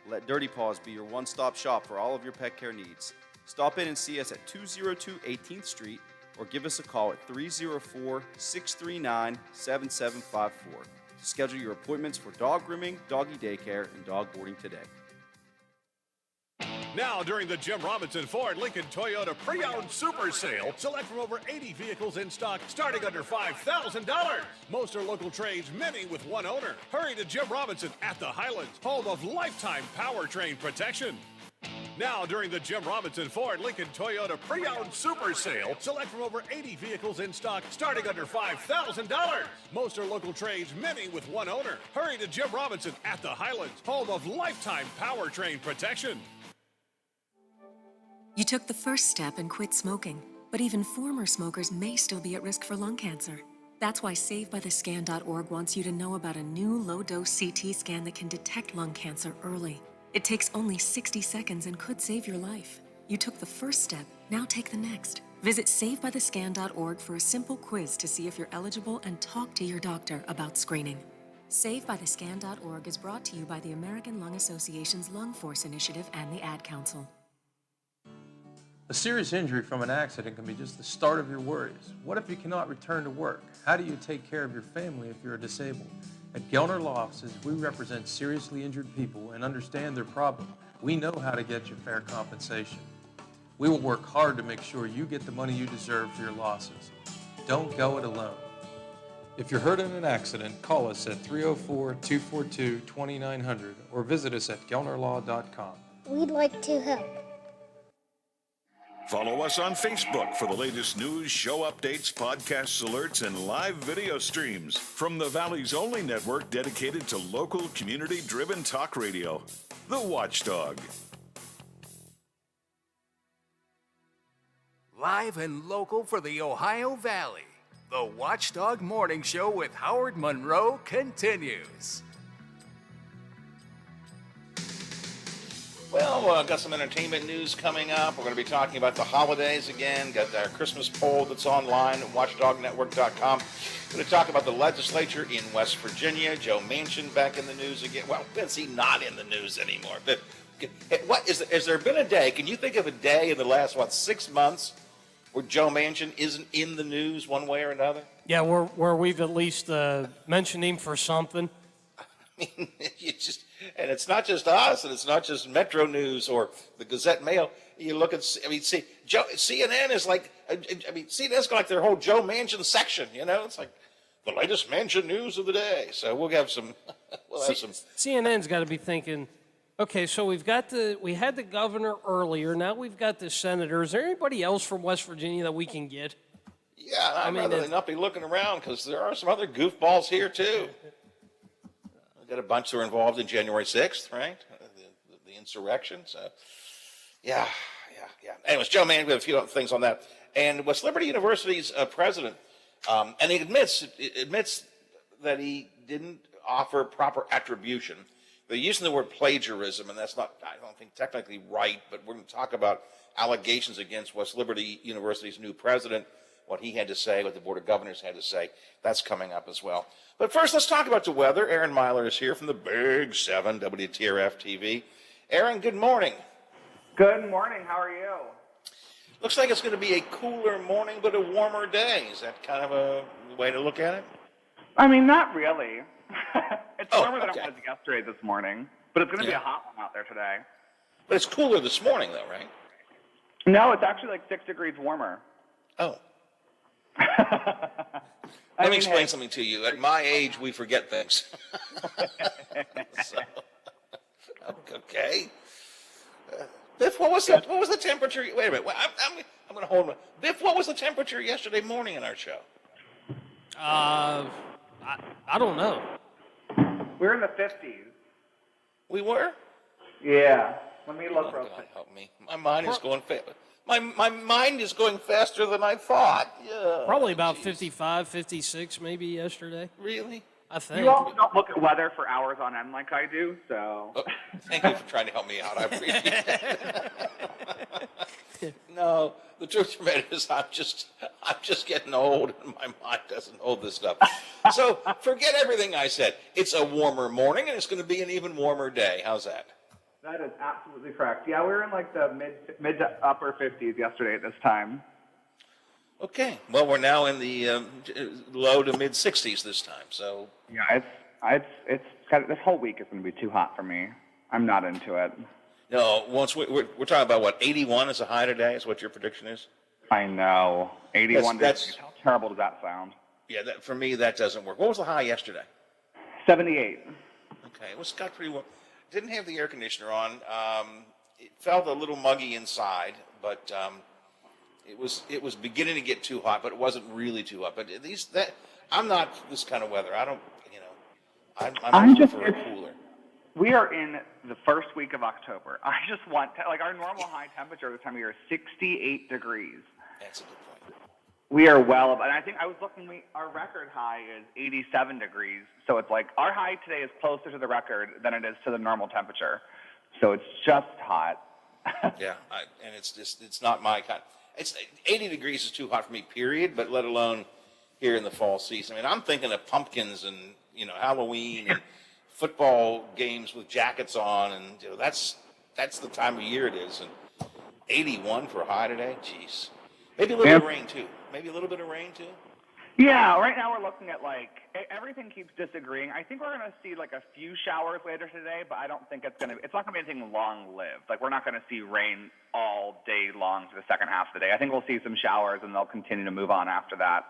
Let Dirty Paws be your one-stop shop for all of your pet care needs. Stop in and see us at 202 18th Street or give us a call at 304-639-7754 to schedule your appointments for dog grooming, doggy daycare, and dog boarding today. Now, during the Jim Robinson Ford Lincoln Toyota Pre-Owned Super Sale, select from over 80 vehicles in stock starting under $5,000. Most are local trades, many with one owner. Hurry to Jim Robinson at the Highlands, home of lifetime powertrain protection. Now, during the Jim Robinson Ford Lincoln Toyota Pre-Owned Super Sale, select from over 80 vehicles in stock starting under $5,000. Most are local trades, many with one owner. Hurry to Jim Robinson at the Highlands, home of lifetime powertrain protection. You took the first step and quit smoking, but even former smokers may still be at risk for lung cancer. That's why SaveByTheScan.org wants you to know about a new low-dose CT scan that can detect lung cancer early. It takes only 60 seconds and could save your life. You took the first step, now take the next. Visit SaveByTheScan.org for a simple quiz to see if you're eligible and talk to your doctor about screening. SaveByTheScan.org is brought to you by the American Lung Association's Lung Force Initiative and the Ad Council. A serious injury from an accident can be just the start of your worries. What if you cannot return to work? How do you take care of your family if you're disabled? At Gelner Law Offices, we represent seriously injured people and understand their problem. We know how to get you fair compensation. We will work hard to make sure you get the money you deserve for your losses. Don't go it alone. If you're hurt in an accident, call us at 304-242-2900 or visit us at gelnerlaw.com. We'd like to help. Follow us on Facebook for the latest news, show updates, podcasts, alerts, and live video streams from the Valley's only network dedicated to local, community-driven talk radio, The Watchdog. Live and local for the Ohio Valley, the Watchdog Morning Show with Howard Monroe continues. Well, got some entertainment news coming up. We're going to be talking about the holidays again. Got our Christmas poll that's online at watchdognetwork.com. We're going to talk about the legislature in West Virginia. Joe Manchin back in the news again. Well, is he not in the news anymore? But what is there been a day? Can you think of a day in the last 6 months where Joe Manchin isn't in the news one way or another? Yeah, where we've at least mentioned him for something. I mean, and it's not just us, and it's not just Metro News or the Gazette Mail. You look at, CNN is like, CNN's got like their whole Joe Manchin section. It's like the latest Manchin news of the day. So we'll have some. CNN's got to be thinking, okay, so we had the governor earlier. Now we've got the senator. Is there anybody else from West Virginia that we can get? Yeah, I'd rather not be looking around because there are some other goofballs here too. Got a bunch that were involved in January 6th, right? The insurrection. So, yeah. Anyways, Joe Manchin, we have a few other things on that. And West Liberty University's president, and he admits that he didn't offer proper attribution. They're using the word plagiarism, and that's not, I don't think, technically right, but we're going to talk about allegations against West Liberty University's new president, what he had to say, what the Board of Governors had to say. That's coming up as well. But first, let's talk about the weather. Aaron Myler is here from the Big 7 WTRF TV. Aaron, good morning. Good morning. How are you? Looks like it's going to be a cooler morning, but a warmer day. Is that kind of a way to look at it? I mean, not really. It's warmer than it was yesterday this morning, but it's going to be a hot one out there today. But it's cooler this morning, though, right? No, it's actually like 6 degrees warmer. Oh. Let me explain something to you. At my age, we forget things. Okay. Biff, what was the temperature? Wait a minute. I'm going to hold on. Biff, what was the temperature yesterday morning in our show? I don't know. We were in the 50s. We were? Yeah. Let me look real quick. Help me. My mind is going fast. My mind is going faster than I thought. Yeah. Probably about 55, 56 maybe yesterday. Really? I think. You also don't look at weather for hours on end like I do, so. Oh, thank you for trying to help me out. I appreciate it. No, the truth of it is I'm just getting old and my mind doesn't hold this stuff. So forget everything I said. It's a warmer morning and it's going to be an even warmer day. How's that? That is absolutely correct. Yeah, we were in like the mid to upper 50s yesterday at this time. Okay. Well, we're now in the low to mid 60s this time. So Yeah, it's this whole week is going to be too hot for me. I'm not into it. no, once we're talking about what 81 is a high today. Is what your prediction is? I know. 81 That's- degrees. How terrible does that sound? Yeah. For me, that doesn't work. What was the high yesterday? 78. Okay, it was got pretty well. Didn't have the air conditioner on. It felt a little muggy inside, but it was beginning to get too hot, but it wasn't really too hot. But I'm not this kind of weather. I don't, I'm just for a cooler. We are in the first week of October. I just want our normal high temperature this time of year is 68 degrees. That's a good point. We are well above, and I think I was looking. Our record high is 87 degrees, so it's like our high today is closer to the record than it is to the normal temperature. So it's just hot. Yeah, and it's not my kind. It's 80 degrees is too hot for me, period. But let alone here in the fall season. I mean, I'm thinking of pumpkins and Halloween and football games with jackets on, and that's the time of year it is. And 81 for a high today, jeez. Maybe a little bit of rain too. Maybe a little bit of rain too. Yeah, right now we're looking at everything keeps disagreeing. I think we're going to see a few showers later today, but I don't think it's not going to be anything long-lived. We're not going to see rain all day long for the second half of the day. I think we'll see some showers and they'll continue to move on after that.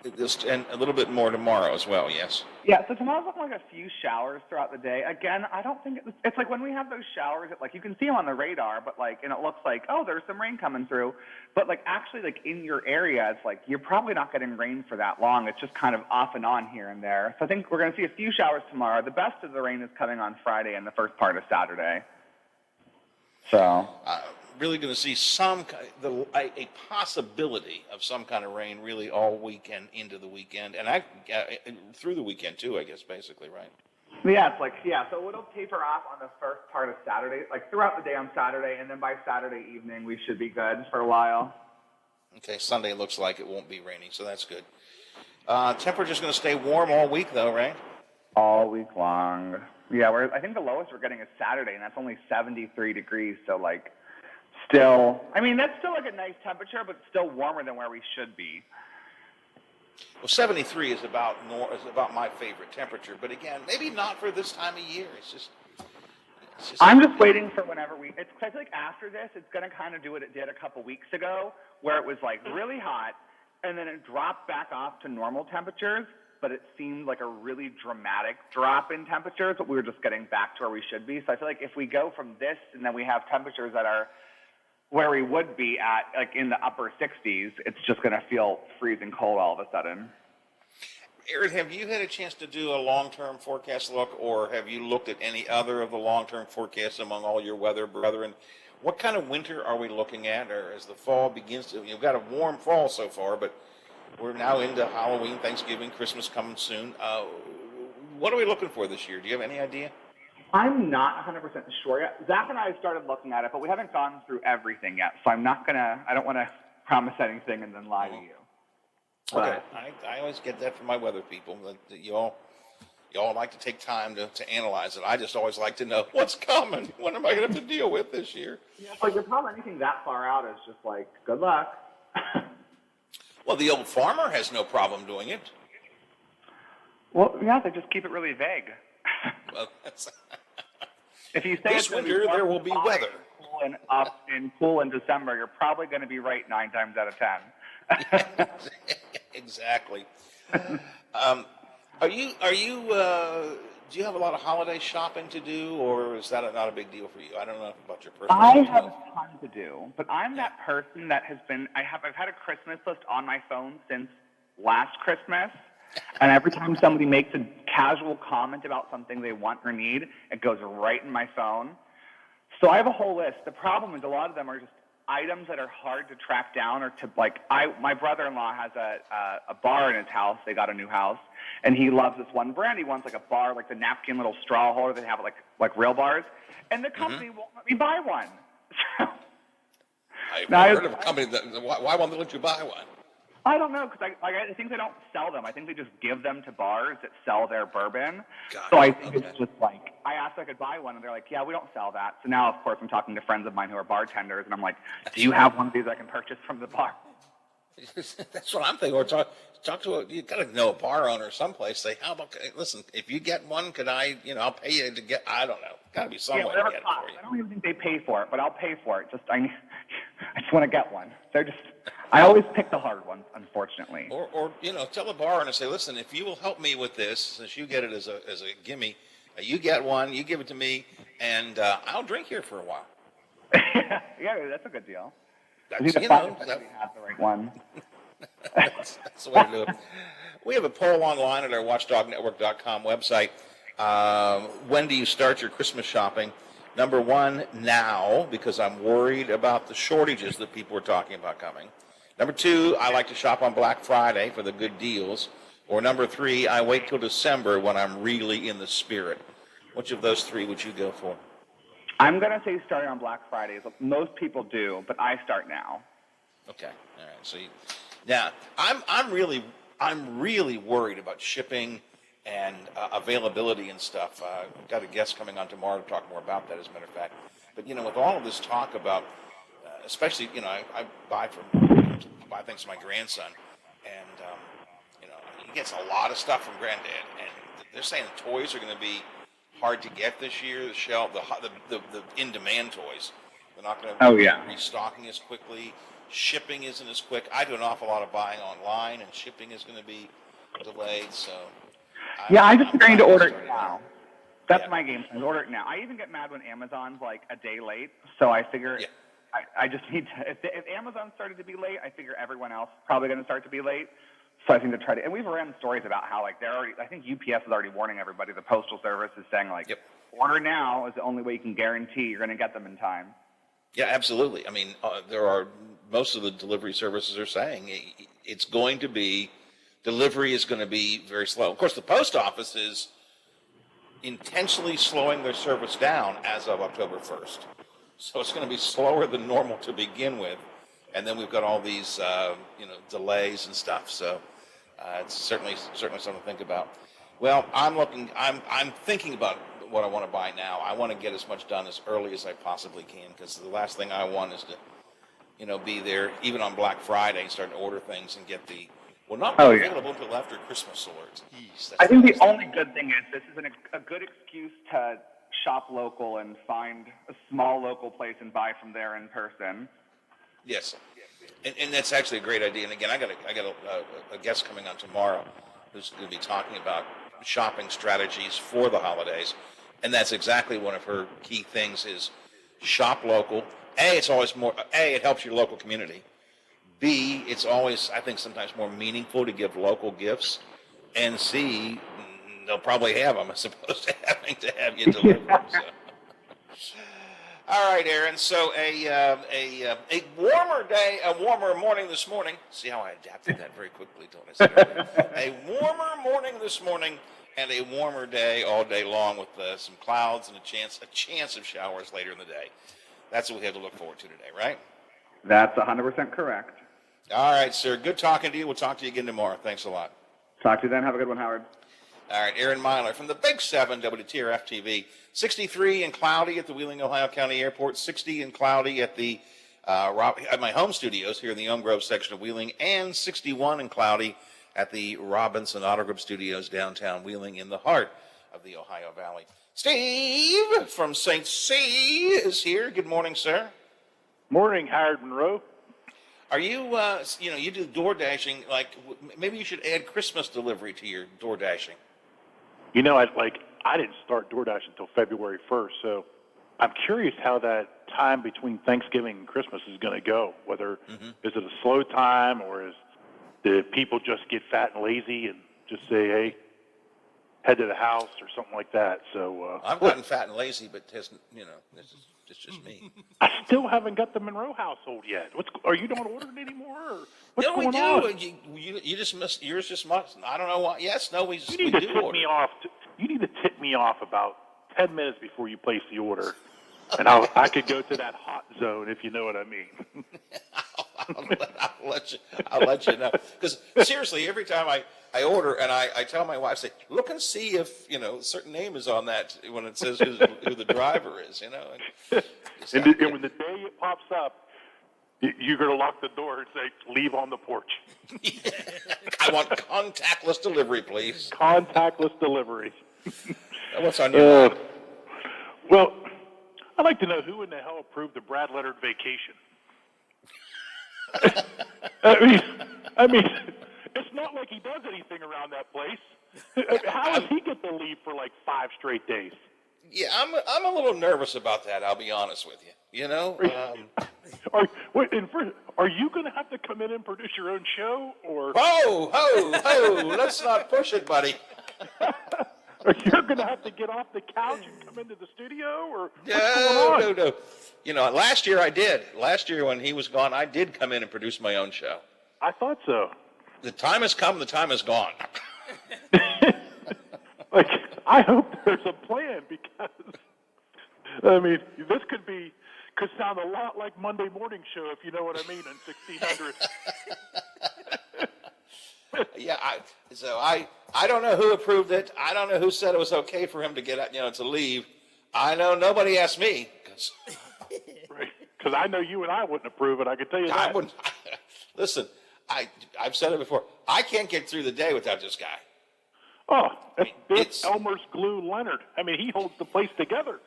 And a little bit more tomorrow as well, yes? Yeah, so tomorrow's looking like a few showers throughout the day. Again, I don't think it's like when we have those showers, you can see them on the radar, but and it looks like, oh, there's some rain coming through. But actually in your area, it's you're probably not getting rain for that long. It's just kind of off and on here and there. So I think we're going to see a few showers tomorrow. The best of the rain is coming on Friday and the first part of Saturday. So really going to see a possibility of some kind of rain really all weekend into the weekend, and through the weekend too, I guess, basically, right? Yeah, so it'll taper off on the first part of Saturday, throughout the day on Saturday, and then by Saturday evening we should be good for a while. Okay, Sunday looks like it won't be raining, so that's good. Temperature's going to stay warm all week though, right? All week long. Yeah, I think the lowest we're getting is Saturday, and that's only 73 degrees, so still, that's still a nice temperature, but still warmer than where we should be. Well, 73 is about my favorite temperature, but again, maybe not for this time of year. It's just I'm just waiting for whenever I feel like after this, it's going to kind of do what it did a couple weeks ago, where it was really hot, and then it dropped back off to normal temperatures, but it seemed like a really dramatic drop in temperatures, but we were just getting back to where we should be. So I feel like if we go from this and then we have temperatures that are where we would be at, in the upper 60s, it's just going to feel freezing cold all of a sudden. Aaron, have you had a chance to do a long-term forecast look, or have you looked at any other of the long-term forecasts among all your weather brethren? What kind of winter are we looking at, or as the fall begins to, you've got a warm fall so far, but we're now into Halloween, Thanksgiving, Christmas coming soon. What are we looking for this year? Do you have any idea? I'm not 100% sure yet. Zach and I started looking at it, but we haven't gone through everything yet. So I don't want to promise anything and then lie to you. Okay. I always get that from my weather people, that you all like to take time to analyze it. I just always like to know what's coming. What am I going to have to deal with this year? Yeah, but you're probably anything that far out is just good luck. Well, the old farmer has no problem doing it. Well, yeah, they just keep it really vague. Well, that's if you say this winter there will be weather. Cool in December, you're probably going to be right 9 times out of 10. Exactly. Do you have a lot of holiday shopping to do, or is that not a big deal for you? I don't know about your personal. I have a ton to do, but I'm that person that I've had a Christmas list on my phone since last Christmas. And every time somebody makes a casual comment about something they want or need, it goes right in my phone. So I have a whole list. The problem is a lot of them are just items that are hard to track down or to my brother-in-law has a bar in his house. They got a new house, and he loves this one brand. He wants a bar, the napkin little straw holder that have like real bars, and the company won't let me buy one. I've heard of a company why won't they let you buy one? I don't know, because I think they don't sell them. I think they just give them to bars that sell their bourbon. So I think it's just like, I asked if I could buy one, and they're like, yeah, we don't sell that. So now, of course, I'm talking to friends of mine who are bartenders, and I'm like, do you have one of these I can purchase from the bar? That's what I'm thinking. Or talk to you got to know a bar owner someplace. Say, how about, listen, if you get one, could I, I'll pay you to get, I don't know. Got to be some way to get it for you. I don't even think they pay for it, but I'll pay for it. I just want to get one. I always pick the hard ones, unfortunately. Or tell the bar owner, say, listen, if you will help me with this, since you get it as a gimme, you get one, you give it to me, and I'll drink here for a while. Yeah, that's a good deal. That's, have the right one. That's the way to do it. We have a poll online at our watchdognetwork.com website. When do you start your Christmas shopping? Number 1, now, because I'm worried about the shortages that people are talking about coming. Number 2, I like to shop on Black Friday for the good deals. Or number 3, I wait till December when I'm really in the spirit. Which of those 3 would you go for? I'm going to say starting on Black Friday. Most people do, but I start now. Okay. All right. So now I'm really worried about shipping and availability and stuff. I've got a guest coming on tomorrow to talk more about that, as a matter of fact. But with all of this talk about, especially I buy things for my grandson, and he gets a lot of stuff from Granddad, and they're saying the toys are going to be hard to get this year. The in-demand toys, they're not going to be restocking as quickly. Shipping isn't as quick. I do an awful lot of buying online, and shipping is going to be delayed. So, I'm just trying to order it now. That's my game plan. Order it now. I even get mad when Amazon's like a day late. So I figure I just need to. If Amazon started to be late, I figure everyone else is probably going to start to be late. So I think to try to, and we've ran stories about how they're already. I think UPS is already warning everybody. The Postal Service is saying order now is the only way you can guarantee you're going to get them in time. Yeah, absolutely. I mean, most of the delivery services are saying it's going to be, delivery is going to be very slow. Of course, the post office is intentionally slowing their service down as of October 1st. So it's going to be slower than normal to begin with. And then we've got all these, delays and stuff. So it's certainly something to think about. Well, I'm thinking about what I want to buy now. I want to get as much done as early as I possibly can, because the last thing I want is to, be there even on Black Friday and start to order things and get not available until after Christmas alerts. Jeez, I think the only good thing is this is a good excuse to shop local and find a small local place and buy from there in person. Yes, and that's actually a great idea. And again, I got a guest coming on tomorrow who's going to be talking about shopping strategies for the holidays, and that's exactly one of her key things: is shop local. It helps your local community. B, it's always, I think, sometimes more meaningful to give local gifts. And C, they'll probably have them as opposed to having to have you deliver them. So. All right, Aaron. So a warmer day, a warmer morning this morning. See how I adapted that very quickly, don't I? A warmer morning this morning, and a warmer day all day long with some clouds and a chance of showers later in the day. That's what we have to look forward to today, right? That's 100% correct. All right, sir. Good talking to you. We'll talk to you again tomorrow. Thanks a lot. Talk to you then. Have a good one, Howard. All right, Aaron Myler from the Big 7, WTRF TV. 63 and cloudy at the Wheeling, Ohio County Airport. 60 and cloudy at the at my home studios here in the Elm Grove section of Wheeling, and 61 and cloudy at the Robinson Auto Group Studios downtown Wheeling in the heart of the Ohio Valley. Steve from St. C is here. Good morning, sir. Morning, Howard Monroe. Are you, you do door dashing, maybe you should add Christmas delivery to your door dashing. I didn't start DoorDash until February 1st, so I'm curious how that time between Thanksgiving and Christmas is going to go. Whether is it a slow time, or do people just get fat and lazy and just say, hey, head to the house or something like that? So I've gotten fat and lazy, but it's just me. I still haven't got the Monroe household yet. Are you not ordering anymore? Or what's no, going we do. on? You just missed. Yours just must. I don't know what. Yes, no, we do. You need to tip me off. You need to tip me off about 10 minutes before you place the order, and I could go to that hot zone, if you know what I mean. I'll let you know. Because seriously, every time I order and I tell my wife, say, look and see if, a certain name is on that when it says who the driver is, And when the day it pops up, you're going to lock the door and say, leave on the porch. I want contactless delivery, please. Contactless delivery. What's on your mind? Well, I'd like to know who in the hell approved the Brad Leonard vacation. I mean, it's not like he does anything around that place. How does he get to leave for like 5 straight days? Yeah, I'm a little nervous about that. I'll be honest with you. Are you going to have to come in and produce your own show, or? Ho! Let's not push it, buddy. Or you're going to have to get off the couch and come into the studio, or what's going on? No. Last year I did. Last year when he was gone, I did come in and produce my own show. I thought so. The time has come. The time is gone. I hope there's a plan, because this could sound a lot like Monday morning show, if you know what I mean, in 1600. Yeah, I don't know who approved it. I don't know who said it was okay for him to get to leave. I know nobody asked me. Because I know you and I wouldn't approve it. I can tell you that. I wouldn't. Listen, I've said it before. I can't get through the day without this guy. Oh, it's Elmer's glue Leonard. He holds the place together.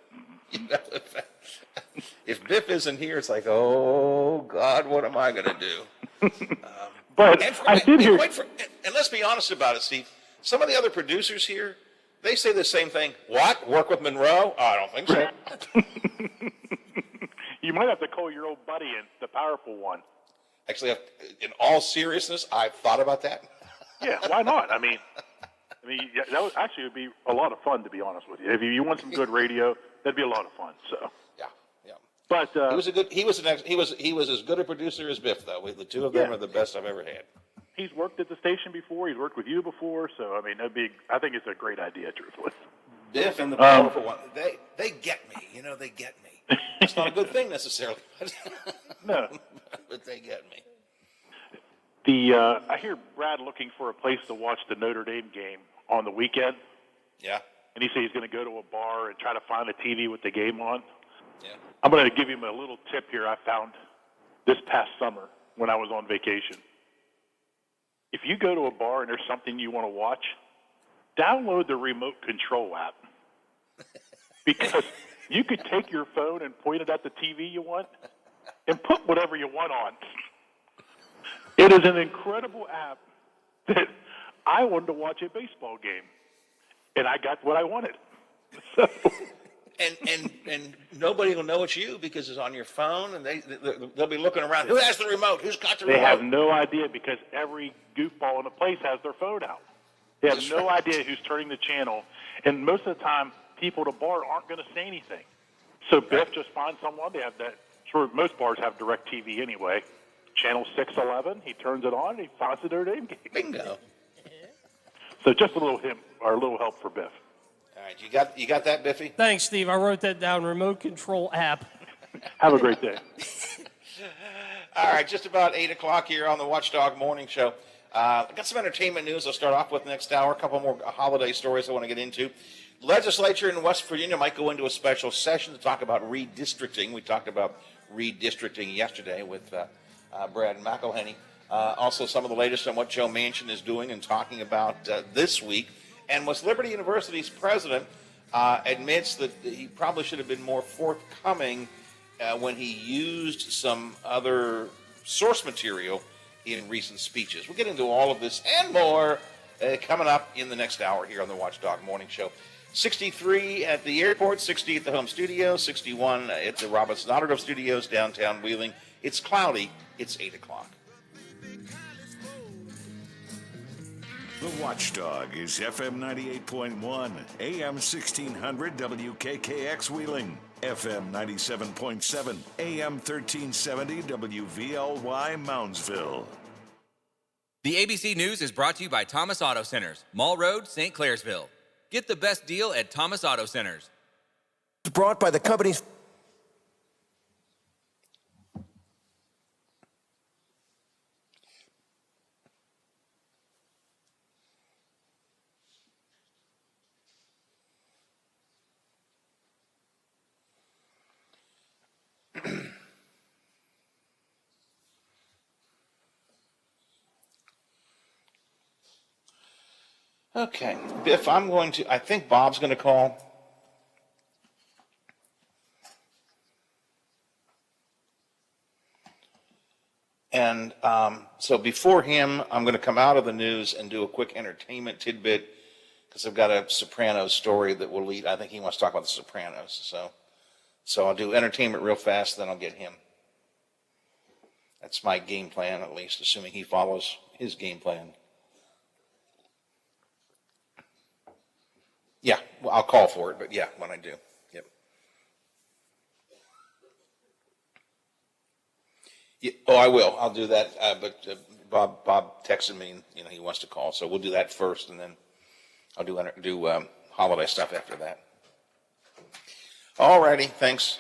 If Biff isn't here, it's like, oh God, what am I going to do? But I did hear. And let's be honest about it, Steve. Some of the other producers here, they say the same thing. What? Work with Monroe? Oh, I don't think so. You might have to call your old buddy in, the powerful one. Actually, in all seriousness, I've thought about that. Yeah, why not? That would be a lot of fun, to be honest with you. If you want some good radio, that'd be a lot of fun. So. Yeah. But he was as good a producer as Biff, though. The two of them are the best I've ever had. He's worked at the station before. He's worked with you before. So I think it's a great idea, truthfully. Biff and the powerful one, they get me. They get me. It's not a good thing necessarily. No, but they get me. I hear Brad looking for a place to watch the Notre Dame game on the weekend. Yeah. And he said he's going to go to a bar and try to find a TV with the game on. Yeah. I'm going to give him a little tip here I found this past summer when I was on vacation. If you go to a bar and there's something you want to watch, download the remote control app. Because you could take your phone and point it at the TV you want and put whatever you want on. It is an incredible app that I wanted to watch a baseball game, and I got what I wanted. So. And nobody will know it's you because it's on your phone, and they'll be looking around. Who has the remote? Who's got the remote? They have no idea because every goofball in the place has their phone out. They have no idea who's turning the channel, and most of the time, people at a bar aren't going to say anything. So Biff just finds someone. They have that. Sure, most bars have direct TV anyway. Channel 611. He turns it on. And he finds the Notre Dame game. Bingo. So just a little help for Biff. All right, you got that, Biffy? Thanks, Steve. I wrote that down. Remote control app. Have a great day. All right, just about 8 o'clock here on the Watchdog Morning Show. I got some entertainment news I'll start off with next hour. A couple more holiday stories I want to get into. Legislature in West Virginia might go into a special session to talk about redistricting. We talked about redistricting yesterday with Brad McElhenney. Also, some of the latest on what Joe Manchin is doing and talking about this week. And West Liberty University's president admits that he probably should have been more forthcoming when he used some other source material in recent speeches. We'll get into all of this and more coming up in the next hour here on the Watchdog Morning Show. 63 at the airport, 60 at the home studio, 61 at the Robinson Autograph Studios, downtown Wheeling. It's cloudy. It's 8 o'clock. The Watchdog is FM 98.1, AM 1600 WKKX Wheeling, FM 97.7, AM 1370 WVLY Moundsville. The ABC News is brought to you by Thomas Auto Centers, Mall Road, St. Clairsville. Get the best deal at Thomas Auto Centers. Brought by the company's... Okay, Biff, I think Bob's going to call. And so before him, I'm going to come out of the news and do a quick entertainment tidbit because I've got a Sopranos story that will lead. I think he wants to talk about the Sopranos. So I'll do entertainment real fast, then I'll get him. That's my game plan, at least, assuming he follows his game plan. Yeah, well, I'll call for it, but yeah, when I do. Yep. Yeah, oh, I will. I'll do that. But Bob texted me, and he wants to call, so we'll do that first, and then I'll do holiday stuff after that. All righty, thanks.